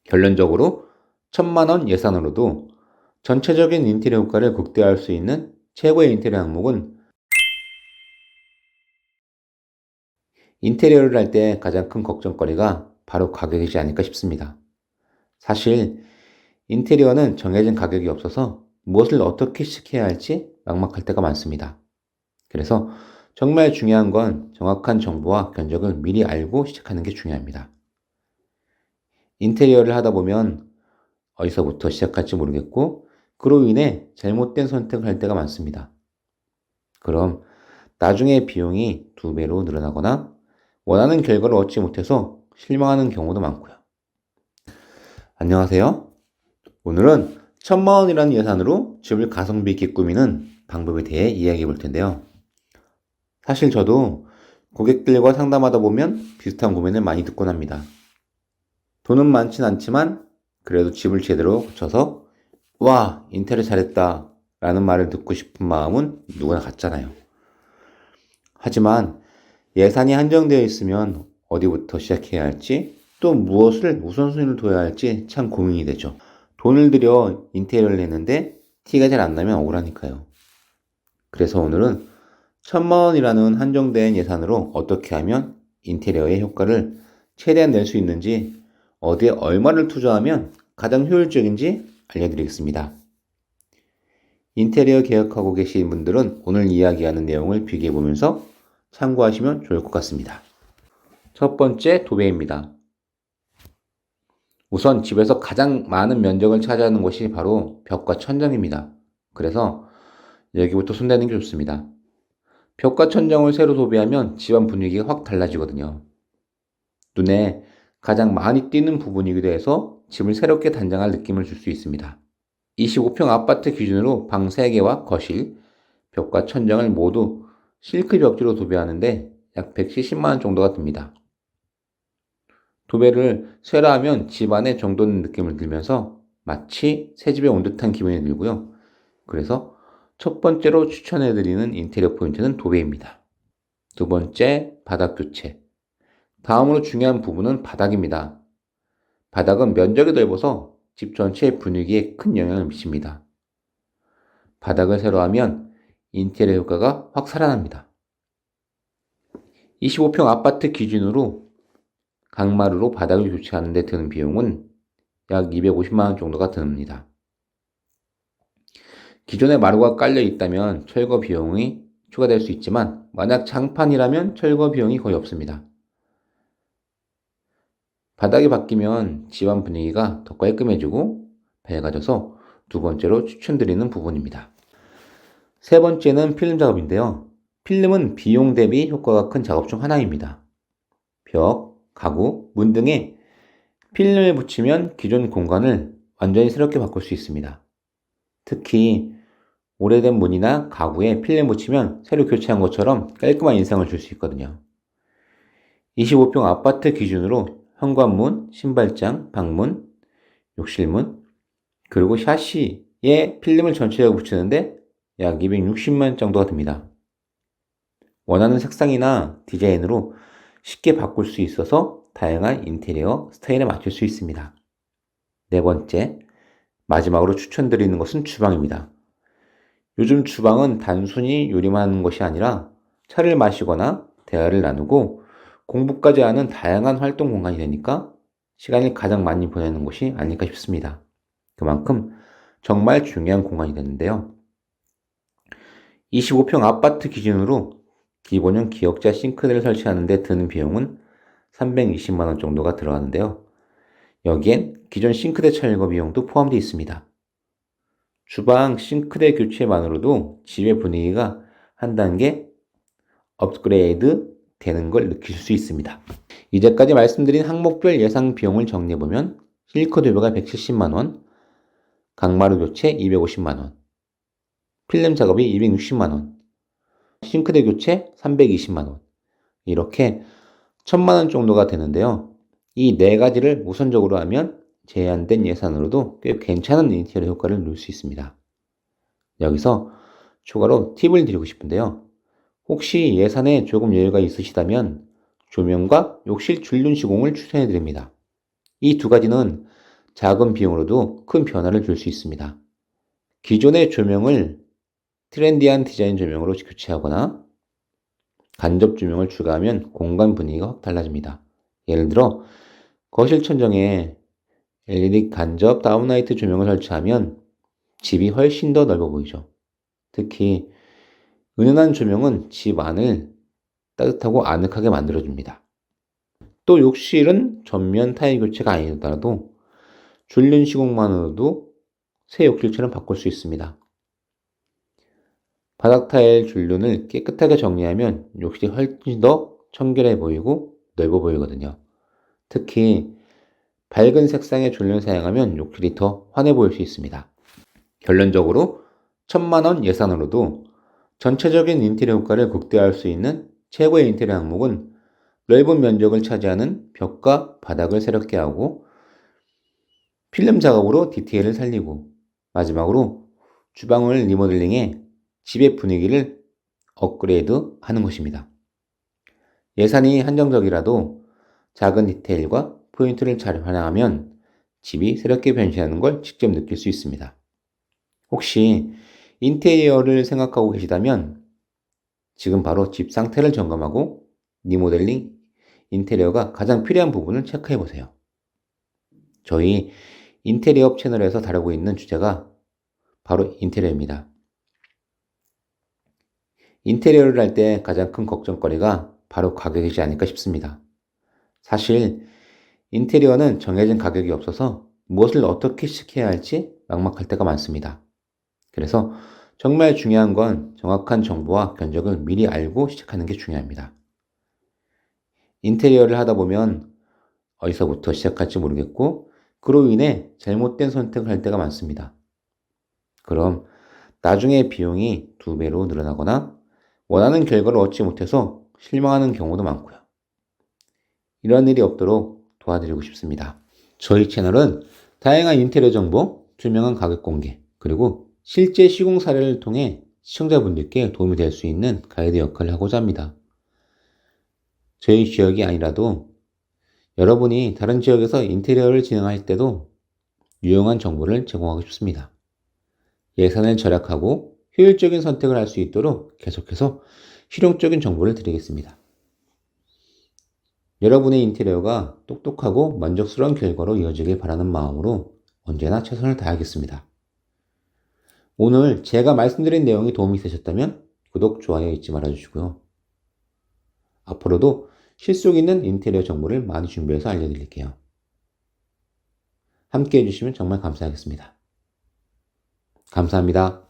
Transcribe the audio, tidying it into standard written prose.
결론적으로 1,000만 원 예산으로도 전체적인 인테리어 효과를 극대화할 수 있는 최고의 인테리어 항목은 인테리어를 할 때 가장 큰 걱정거리가 바로 가격이지 않을까 싶습니다. 사실 인테리어는 정해진 가격이 없어서 무엇을 어떻게 시켜야 할지 막막할 때가 많습니다. 그래서 정말 중요한 건 정확한 정보와 견적을 미리 알고 시작하는 게 중요합니다. 인테리어를 하다 보면 어디서부터 시작할지 모르겠고 그로 인해 잘못된 선택을 할 때가 많습니다. 그럼 나중에 비용이 2배로 늘어나거나 원하는 결과를 얻지 못해서 실망하는 경우도 많고요. 안녕하세요. 오늘은 1,000만 원이라는 예산으로 집을 가성비 있게 꾸미는 방법에 대해 이야기해 볼 텐데요. 사실 저도 고객들과 상담하다 보면 비슷한 고민을 많이 듣곤 합니다. 돈은 많진 않지만 그래도 집을 제대로 고쳐서 와, 인테리어 잘했다 라는 말을 듣고 싶은 마음은 누구나 같잖아요. 하지만 예산이 한정되어 있으면 어디부터 시작해야 할지 또 무엇을 우선순위를 둬야 할지 참 고민이 되죠. 돈을 들여 인테리어를 했는데 티가 잘 안 나면 억울하니까요. 그래서 오늘은 1,000만 원이라는 한정된 예산으로 어떻게 하면 인테리어의 효과를 최대한 낼 수 있는지, 어디에 얼마를 투자하면 가장 효율적인지 알려드리겠습니다. 인테리어 계획하고 계신 분들은 오늘 이야기하는 내용을 비교해보면서 참고하시면 좋을 것 같습니다. 첫 번째, 도배입니다. 우선 집에서 가장 많은 면적을 차지하는 곳이 바로 벽과 천장입니다. 그래서 여기부터 손대는 게 좋습니다. 벽과 천장을 새로 도배하면 집안 분위기가 확 달라지거든요. 눈에 가장 많이 띄는 부분이기도 해서 집을 새롭게 단장할 느낌을 줄 수 있습니다. 25평 아파트 기준으로 방 3개와 거실, 벽과 천장을 모두 실크 벽지로 도배하는데 약 170만 원 정도가 듭니다. 도배를 쇠라 하면 집안에 정돈된 느낌을 들면서 마치 새집에 온 듯한 기분이 들고요. 그래서 첫 번째로 추천해드리는 인테리어 포인트는 도배입니다. 두 번째, 바닥 교체. 다음으로 중요한 부분은 바닥입니다. 바닥은 면적이 넓어서 집 전체의 분위기에 큰 영향을 미칩니다. 바닥을 새로 하면 인테리어 효과가 확 살아납니다. 25평 아파트 기준으로 강마루로 바닥을 교체하는 데 드는 비용은 약 250만 원 정도가 듭니다. 기존에 마루가 깔려 있다면 철거 비용이 추가될 수 있지만 만약 장판이라면 철거 비용이 거의 없습니다. 바닥이 바뀌면 집안 분위기가 더 깔끔해지고 밝아져서 두 번째로 추천드리는 부분입니다. 세 번째는 필름 작업인데요. 필름은 비용 대비 효과가 큰 작업 중 하나입니다. 벽, 가구, 문 등에 필름을 붙이면 기존 공간을 완전히 새롭게 바꿀 수 있습니다. 특히 오래된 문이나 가구에 필름 붙이면 새로 교체한 것처럼 깔끔한 인상을 줄 수 있거든요. 25평 아파트 기준으로 현관문, 신발장, 방문, 욕실문, 그리고 샤시에 필름을 전체적으로 붙이는데 약 260만 원 정도가 듭니다. 원하는 색상이나 디자인으로 쉽게 바꿀 수 있어서 다양한 인테리어 스타일에 맞출 수 있습니다. 네 번째, 마지막으로 추천드리는 것은 주방입니다. 요즘 주방은 단순히 요리만 하는 것이 아니라 차를 마시거나 대화를 나누고 공부까지 하는 다양한 활동 공간이 되니까 시간을 가장 많이 보내는 곳이 아닐까 싶습니다. 그만큼 정말 중요한 공간이 되는데요. 25평 아파트 기준으로 기본형 기역자 싱크대를 설치하는 데 드는 비용은 320만 원 정도가 들어가는데요. 여기엔 기존 싱크대 철거 비용도 포함되어 있습니다. 주방 싱크대 교체만으로도 집의 분위기가 한 단계 업그레이드 되는 걸 느낄 수 있습니다. 이제까지 말씀드린 항목별 예상 비용을 정리해보면 실크 도배가 170만 원, 강마루 교체 250만 원, 필름 작업이 260만 원, 싱크대 교체 320만 원, 이렇게 1,000만 원 정도가 되는데요. 이 네 가지를 우선적으로 하면 제한된 예산으로도 꽤 괜찮은 인테리어 효과를 누릴 수 있습니다. 여기서 추가로 팁을 드리고 싶은데요. 혹시 예산에 조금 여유가 있으시다면 조명과 욕실 줄눈 시공을 추천해 드립니다. 이 두 가지는 작은 비용으로도 큰 변화를 줄 수 있습니다. 기존의 조명을 트렌디한 디자인 조명으로 교체하거나 간접 조명을 추가하면 공간 분위기가 확 달라집니다. 예를 들어 거실 천정에 LED 간접 다운라이트 조명을 설치하면 집이 훨씬 더 넓어 보이죠. 특히 은은한 조명은 집 안을 따뜻하고 아늑하게 만들어줍니다. 또 욕실은 전면 타일 교체가 아니더라도 줄눈 시공만으로도 새 욕실처럼 바꿀 수 있습니다. 바닥 타일 줄눈을 깨끗하게 정리하면 욕실이 훨씬 더 청결해 보이고 넓어 보이거든요. 특히 밝은 색상의 줄눈을 사용하면 욕실이 더 환해 보일 수 있습니다. 결론적으로 1,000만 원 예산으로도 전체적인 인테리어 효과를 극대화할 수 있는 최고의 인테리어 항목은 넓은 면적을 차지하는 벽과 바닥을 새롭게 하고 필름 작업으로 디테일을 살리고 마지막으로 주방을 리모델링해 집의 분위기를 업그레이드 하는 것입니다. 예산이 한정적이라도 작은 디테일과 포인트를 잘 활용하면 집이 새롭게 변신하는 걸 직접 느낄 수 있습니다. 혹시 인테리어를 생각하고 계시다면 지금 바로 집 상태를 점검하고 리모델링 인테리어가 가장 필요한 부분을 체크해 보세요. 저희 인테리어 채널에서 다루고 있는 주제가 바로 인테리어입니다. 인테리어를 할 때 가장 큰 걱정거리가 바로 가격이지 않을까 싶습니다. 사실 인테리어는 정해진 가격이 없어서 무엇을 어떻게 시켜야 할지 막막할 때가 많습니다. 그래서 정말 중요한 건 정확한 정보와 견적을 미리 알고 시작하는 게 중요합니다. 인테리어를 하다 보면 어디서부터 시작할지 모르겠고 그로 인해 잘못된 선택을 할 때가 많습니다. 그럼 나중에 비용이 2배로 늘어나거나 원하는 결과를 얻지 못해서 실망하는 경우도 많고요. 이런 일이 없도록 도와드리고 싶습니다. 저희 채널은 다양한 인테리어 정보, 투명한 가격 공개, 그리고 실제 시공 사례를 통해 시청자분들께 도움이 될 수 있는 가이드 역할을 하고자 합니다. 저희 지역이 아니라도 여러분이 다른 지역에서 인테리어를 진행할 때도 유용한 정보를 제공하고 싶습니다. 예산을 절약하고 효율적인 선택을 할 수 있도록 계속해서 실용적인 정보를 드리겠습니다. 여러분의 인테리어가 똑똑하고 만족스러운 결과로 이어지길 바라는 마음으로 언제나 최선을 다하겠습니다. 오늘 제가 말씀드린 내용이 도움이 되셨다면 구독, 좋아요 잊지 말아주시고요. 앞으로도 실속 있는 인테리어 정보를 많이 준비해서 알려드릴게요. 함께 해주시면 정말 감사하겠습니다. 감사합니다.